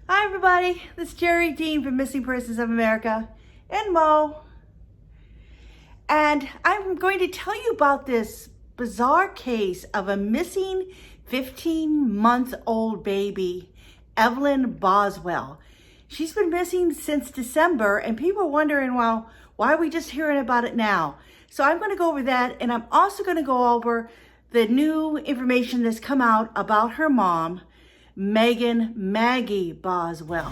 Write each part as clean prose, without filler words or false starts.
Hi everybody, this is Jerry Dean from Missing Persons of America and Mo. And I'm going to tell you about this bizarre case of a missing 15-month-old baby, Evelyn Boswell. She's been missing since December and people are wondering, well, why are we just hearing about it now? So I'm going to go over that, and I'm also going to go over the new information that's come out about her mom, Maggie Boswell.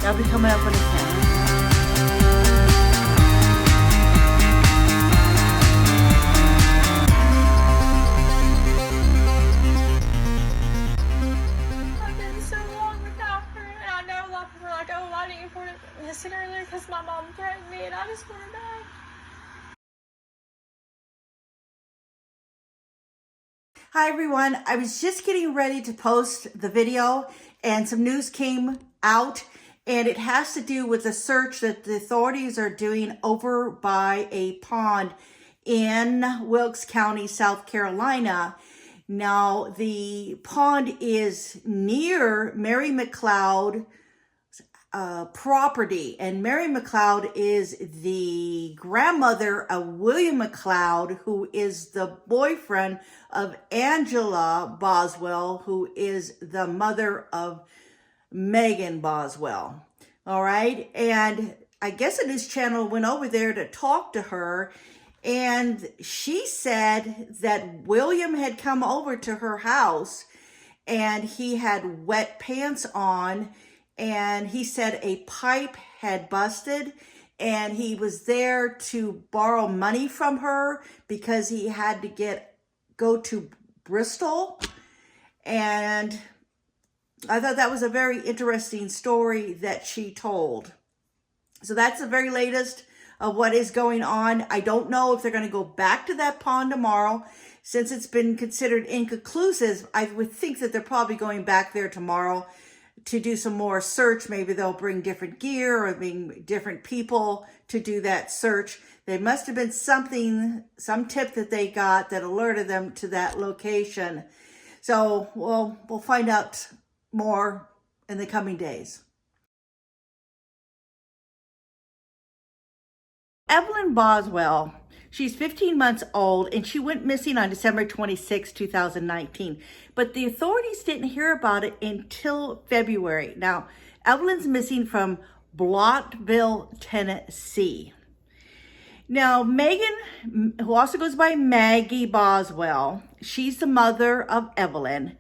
That'll be coming up in a second. I've been so long without her, and I know a lot of people are like, oh, why didn't you report it missing earlier? Because my mom threatened me, and I just want to die. Hi everyone, I was just getting ready to post the video and some news came out, and it has to do with a search that the authorities are doing over by a pond in Wilkes County, South Carolina. Now the pond is near Mary McLeod property, and Mary McLeod is the grandmother of William McLeod, who is the boyfriend of Angela Boswell, who is the mother of Megan Boswell. All right, and I guess a news channel went over there to talk to her, and she said that William had come over to her house and he had wet pants on, and he said a pipe had busted and he was there to borrow money from her because he had to go to Bristol. And I thought that was a very interesting story that she told. So that's the very latest of what is going on. I don't know if they're going to go back to that pond tomorrow. Since it's been considered inconclusive, I would think that they're probably going back there tomorrow to do some more search. Maybe they'll bring different gear or bring different people to do that search. There must have been some tip that they got that alerted them to that location. So we'll find out more in the coming days. Evelyn Boswell, she's 15 months old, and she went missing on December 26, 2019. But the authorities didn't hear about it until February. Now, Evelyn's missing from Blottville, Tennessee. Now, Megan, who also goes by Maggie Boswell, she's the mother of Evelyn.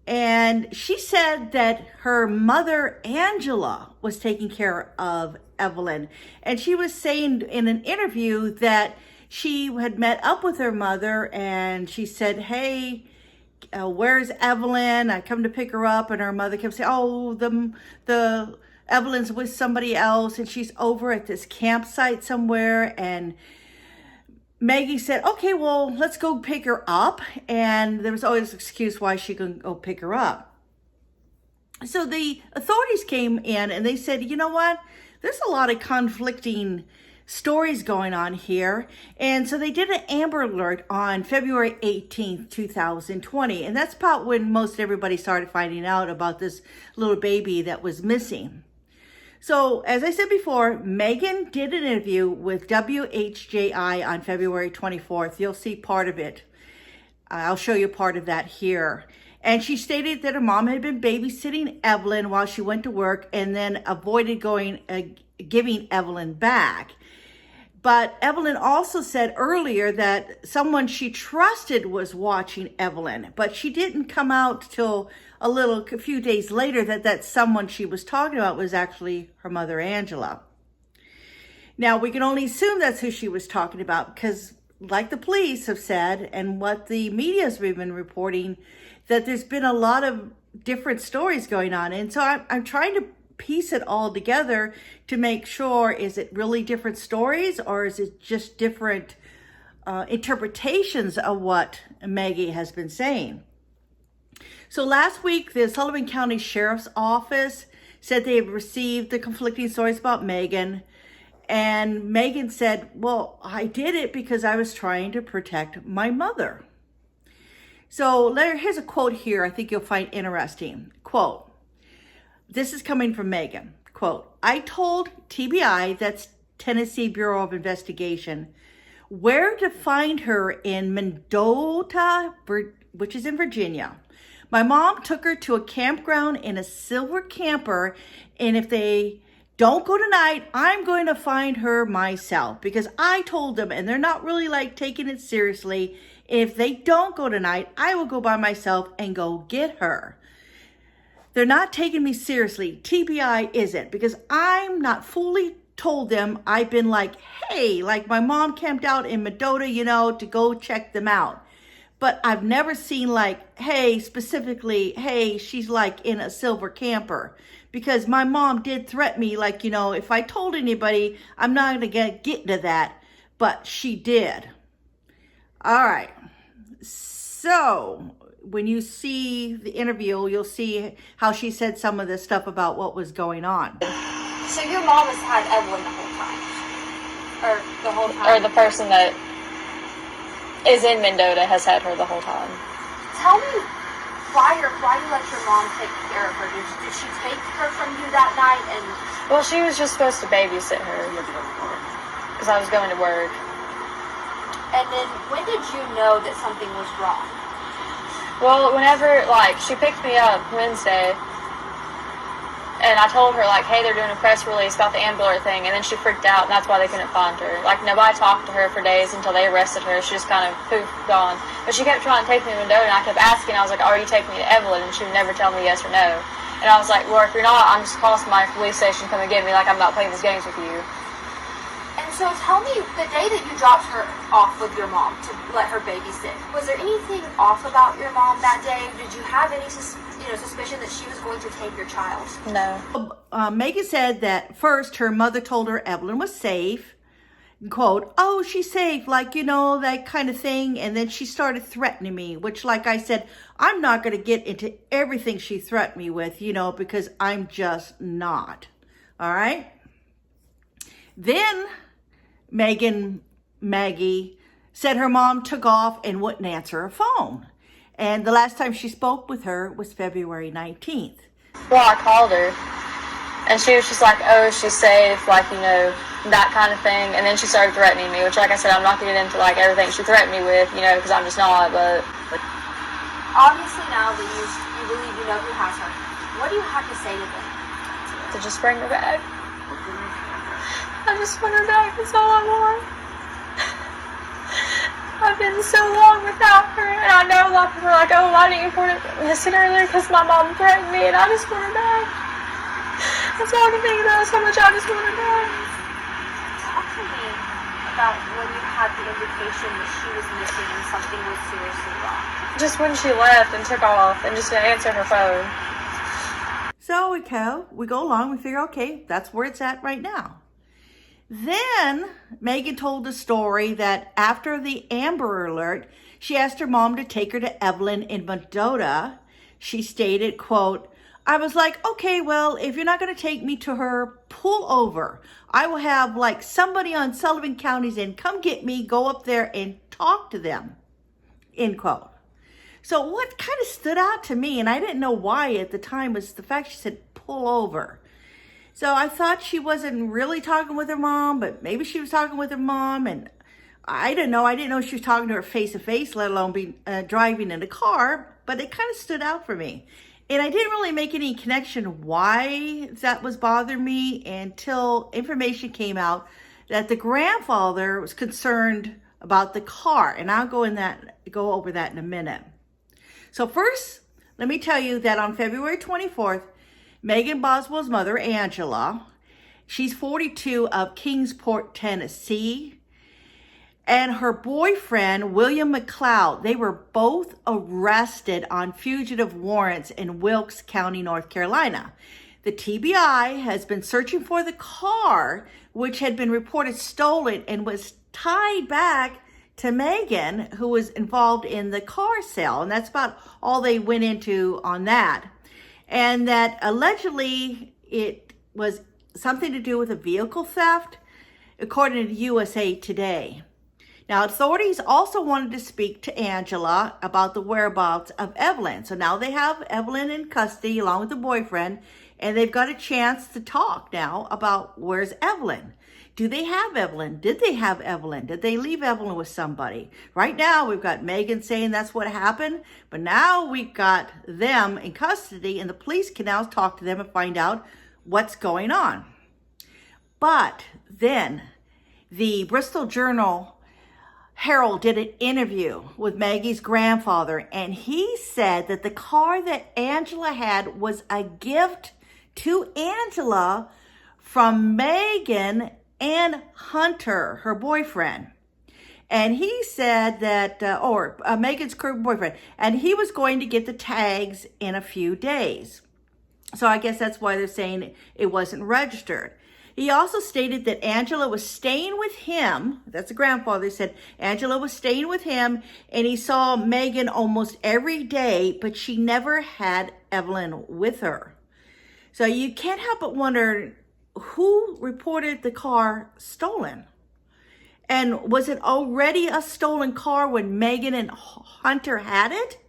And she said that her mother, Angela, was taking care of Evelyn. And she was saying in an interview that she had met up with her mother and she said, hey, where's Evelyn? I come to pick her up. And her mother kept saying, oh, the Evelyn's with somebody else and she's over at this campsite somewhere. And Maggie said, okay, well, let's go pick her up. And there was always an excuse why she couldn't go pick her up. So the authorities came in and they said, you know what? There's a lot of conflicting stories going on here. And so they did an Amber Alert on February 18th, 2020. And that's about when most everybody started finding out about this little baby that was missing. So, as I said before, Megan did an interview with WHJI on February 24th. You'll see part of it. I'll show you part of that here. And she stated that her mom had been babysitting Evelyn while she went to work and then avoided giving Evelyn back. But Evelyn also said earlier that someone she trusted was watching Evelyn, but she didn't come out till a few days later that someone she was talking about was actually her mother, Angela. Now, we can only assume that's who she was talking about because, like the police have said, and what the media has been reporting, that there's been a lot of different stories going on. And so I'm trying to piece it all together to make sure, is it really different stories or is it just different interpretations of what Maggie has been saying? So last week, the Sullivan County Sheriff's Office said they had received the conflicting stories about Megan. And Megan said, well, I did it because I was trying to protect my mother. So here's a quote here I think you'll find interesting. Quote, This is coming from Megan. Quote, I told TBI, that's Tennessee Bureau of Investigation, where to find her in Mendota, which is in Virginia. My mom took her to a campground in a silver camper, and if they don't go tonight, I'm going to find her myself, because I told them, and they're not really like taking it seriously. If they don't go tonight, I will go by myself and go get her. They're not taking me seriously. TBI isn't, because I'm not fully told them. I've been like, hey, like my mom camped out in Mendota, to go check them out. But I've never seen like, hey, specifically, hey, she's like in a silver camper. Because my mom did threaten me, like, if I told anybody, I'm not going to get into that. But she did. All right. So when you see the interview, you'll see how she said some of this stuff about what was going on. So your mom has had Evelyn the whole time? Or the whole time? Or the person that is in Mendota has had her the whole time. Tell me why you let your mom take care of her. Did she take her from you that night? And Well, she was just supposed to babysit her because I was going to work. And then when did you know that something was wrong? Well, whenever, she picked me up Wednesday, and I told her, hey, they're doing a press release about the Ambler thing, and then she freaked out, and that's why they couldn't find her. Nobody talked to her for days until they arrested her. She just kind of poof, gone. But she kept trying to take me to Mendota, and I kept asking. I was like, are you taking me to Evelyn? And she would never tell me yes or no. And I was like, well, if you're not, I'm just calling my police station, come and get me, I'm not playing these games with you. And so tell me, the day that you dropped her off with your mom to let her babysit, was there anything off about your mom that day? Did you have any suspicion that she was going to take your child? No. Megan said that first her mother told her Evelyn was safe. Quote, oh, she's safe, that kind of thing. And then she started threatening me, which, like I said, I'm not going to get into everything she threatened me with, because I'm just not. All right. Then Maggie said her mom took off and wouldn't answer her phone. And the last time she spoke with her was February 19th. Well, I called her, and she was just like, oh, she's safe, that kind of thing. And then she started threatening me, which, like I said, I'm not going to get into, everything she threatened me with, because I'm just not, but... Obviously, now that you believe you know who has her, what do you have to say to them? To just bring her back. I just want her back, that's all I want. I've been so long without her, and I know a lot of people are like, oh, why didn't you report it missing earlier? Because my mom threatened me, and I just want her back. That's all I can think about, is how much I just want her back. Talk to me about when you had the indication that she was missing and something was seriously wrong. Just when she left and took off and just didn't answer her phone. So we go along, we figure, okay, that's where it's at right now. Then Megan told the story that after the Amber Alert, she asked her mom to take her to Evelyn in Mendota. She stated, quote, I was like, okay, well, if you're not going to take me to her, pull over. I will have somebody on Sullivan County's in, come get me, go up there and talk to them, end quote. So what kind of stood out to me, and I didn't know why at the time, was the fact she said, pull over. So I thought she wasn't really talking with her mom, but maybe she was talking with her mom, and I didn't know. I didn't know she was talking to her face-to-face, let alone be driving in a car, but it kind of stood out for me. And I didn't really make any connection why that was bothering me until information came out that the grandfather was concerned about the car, and I'll go over that in a minute. So first, let me tell you that on February 24th, Megan Boswell's mother, Angela, she's 42, of Kingsport, Tennessee, and her boyfriend, William McLeod, they were both arrested on fugitive warrants in Wilkes County, North Carolina. The TBI has been searching for the car, which had been reported stolen and was tied back to Megan, who was involved in the car sale. And that's about all they went into on that. And that allegedly it was something to do with a vehicle theft, according to USA Today. Now, authorities also wanted to speak to Angela about the whereabouts of Evelyn. So now they have Evelyn in custody along with the boyfriend, and they've got a chance to talk now about where's Evelyn. Do they have Evelyn? Did they have Evelyn? Did they leave Evelyn with somebody? Right now, we've got Megan saying that's what happened, but now we've got them in custody, and the police can now talk to them and find out what's going on. But then the Bristol Journal Herald did an interview with Maggie's grandfather, and he said that the car that Angela had was a gift to Angela from Megan and Hunter, her boyfriend. And he said that, Megan's current boyfriend, and he was going to get the tags in a few days. So I guess that's why they're saying it wasn't registered. He also stated that Angela was staying with him. That's the grandfather said Angela was staying with him, and he saw Megan almost every day, but she never had Evelyn with her. So you can't help but wonder who reported the car stolen. And was it already a stolen car when Megan and Hunter had it?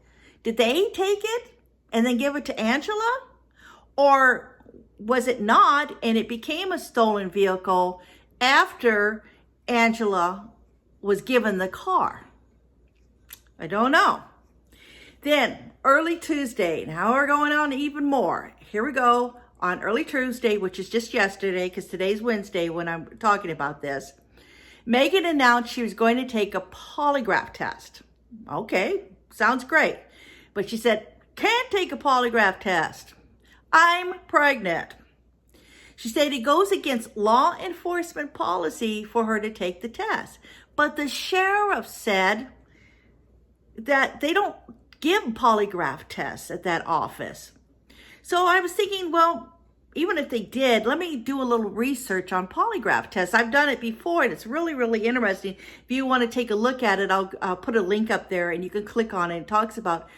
Did they take it and then give it to Angela? Or was it not, and it became a stolen vehicle after Angela was given the car? I don't know. Then, early Tuesday, now we're going on even more. Here we go. On early Tuesday, which is just yesterday, because today's Wednesday when I'm talking about this, Megan announced she was going to take a polygraph test. Okay, sounds great. But she said, can't take a polygraph test. I'm pregnant. She said it goes against law enforcement policy for her to take the test. But the sheriff said that they don't give polygraph tests at that office. So I was thinking, well, even if they did, let me do a little research on polygraph tests. I've done it before, and it's really, really interesting. If you want to take a look at it, I'll put a link up there, and you can click on it. It talks about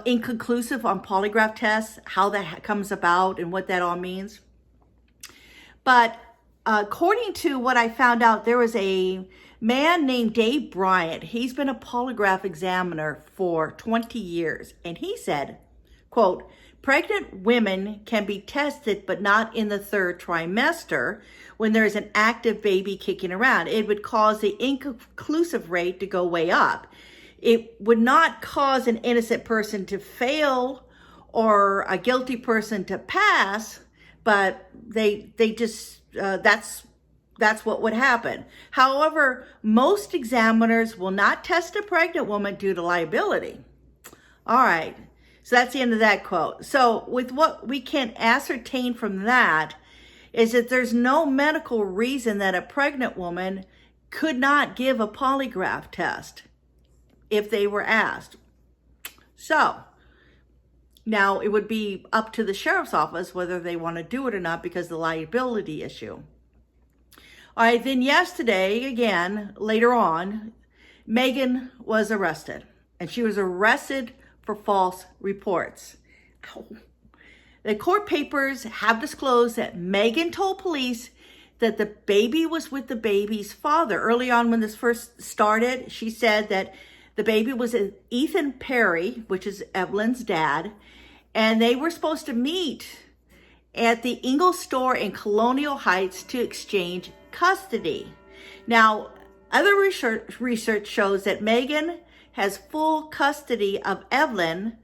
inconclusive on polygraph tests, how that comes about and what that all means. But according to what I found out, there was a man named Dave Bryant. He's been a polygraph examiner for 20 years. And he said, quote, pregnant women can be tested, but not in the third trimester when there's an active baby kicking around. It would cause the inconclusive rate to go way up. It would not cause an innocent person to fail or a guilty person to pass, but they just, that's what would happen. However, most examiners will not test a pregnant woman due to liability. All right, so that's the end of that quote. So with what we can ascertain from that is that there's no medical reason that a pregnant woman could not give a polygraph test if they were asked. So now it would be up to the sheriff's office whether they want to do it or not because of the liability issue. All right, then yesterday, again, later on, Megan was arrested. And she was arrested for false reports. Ow. The court papers have disclosed that Megan told police that the baby was with the baby's father. Early on when this first started, she said that the baby was Ethan Perry, which is Evelyn's dad, and they were supposed to meet at the Ingalls store in Colonial Heights to exchange custody. Now, other research shows that Megan has full custody of Evelyn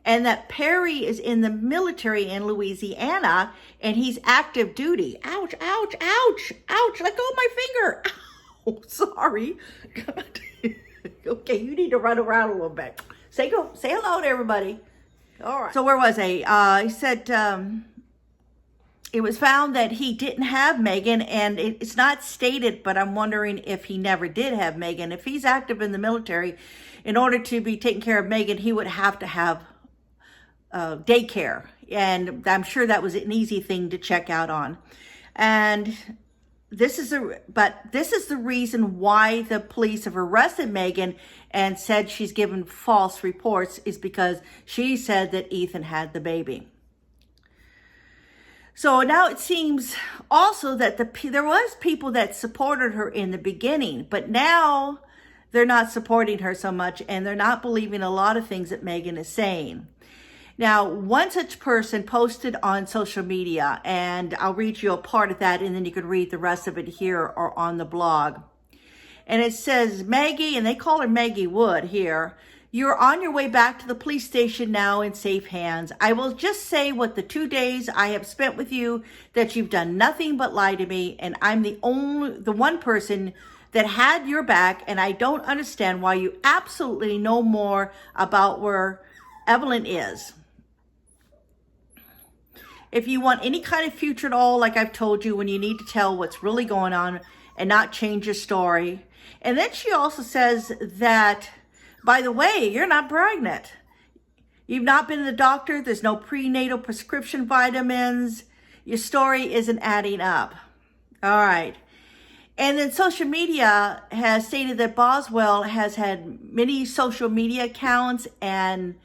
and that Perry is in the military in Louisiana and he's active duty. Ouch, ouch, ouch, ouch, let go of my finger. Ow, sorry. Okay, you need to run around a little bit. Say hello to everybody. All right. So where was I? He said it was found that he didn't have Megan, and it's not stated, but I'm wondering if he never did have Megan. If he's active in the military, in order to be taking care of Megan, he would have to have daycare. And I'm sure that was an easy thing to check out on. And this is the reason why the police have arrested Megan and said she's given false reports, is because she said that Ethan had the baby. So now it seems also that there was people that supported her in the beginning, but now they're not supporting her so much, and they're not believing a lot of things that Megan is saying. Now, one such person posted on social media, and I'll read you a part of that, and then you can read the rest of it here or on the blog. And it says, Maggie, and they call her Maggie Wood here, you're on your way back to the police station now in safe hands. I will just say what the 2 days I have spent with you, that you've done nothing but lie to me, and I'm the one person that had your back, and I don't understand why you absolutely know more about where Evelyn is. If you want any kind of future at all, like I've told you, when you need to tell what's really going on and not change your story. And then she also says that, by the way, you're not pregnant. You've not been to the doctor. There's no prenatal prescription vitamins. Your story isn't adding up. All right. And then social media has stated that Boswell has had many social media accounts and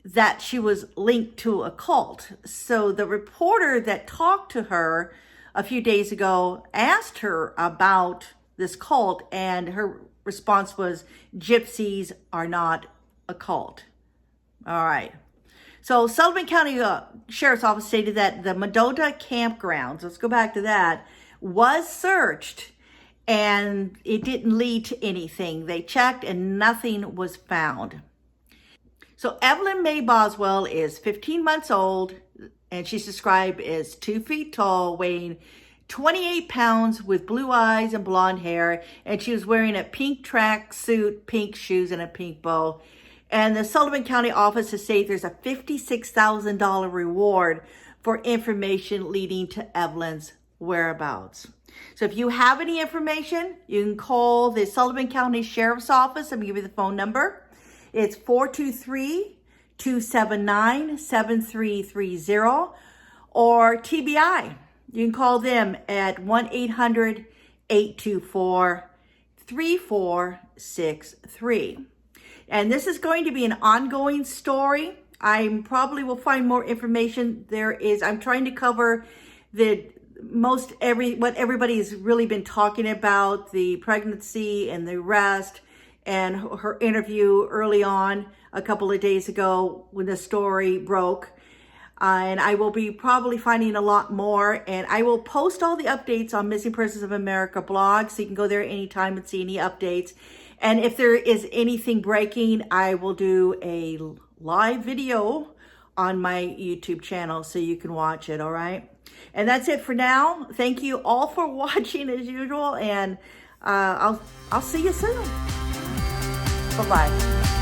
that she was linked to a cult. So the reporter that talked to her a few days ago asked her about this cult, and her response was, gypsies are not a cult. All right. So Sullivan County Sheriff's Office stated that the Mendota campgrounds, let's go back to that, was searched, and it didn't lead to anything. They checked and nothing was found. So Evelyn Mae Boswell is 15 months old, and she's described as 2 feet tall, weighing 28 pounds, with blue eyes and blonde hair, and she was wearing a pink track suit, pink shoes, and a pink bow. And the Sullivan County office has stated there's a $56,000 reward for information leading to Evelyn's whereabouts. So if you have any information, you can call the Sullivan County Sheriff's Office. I'm going to give you the phone number. It's 423-279-7330, or TBI. You can call them at 1-800-824-3463. And this is going to be an ongoing story. I probably will find more information. I'm trying to cover what everybody's really been talking about, the pregnancy and the arrest, and her interview early on a couple of days ago when the story broke. And I will be probably finding a lot more, and I will post all the updates on Missing Persons of America blog, so you can go there anytime and see any updates. And if there is anything breaking, I will do a live video on my YouTube channel so you can watch it, all right? And that's it for now. Thank you all for watching as usual, and I'll see you soon. Bye-bye.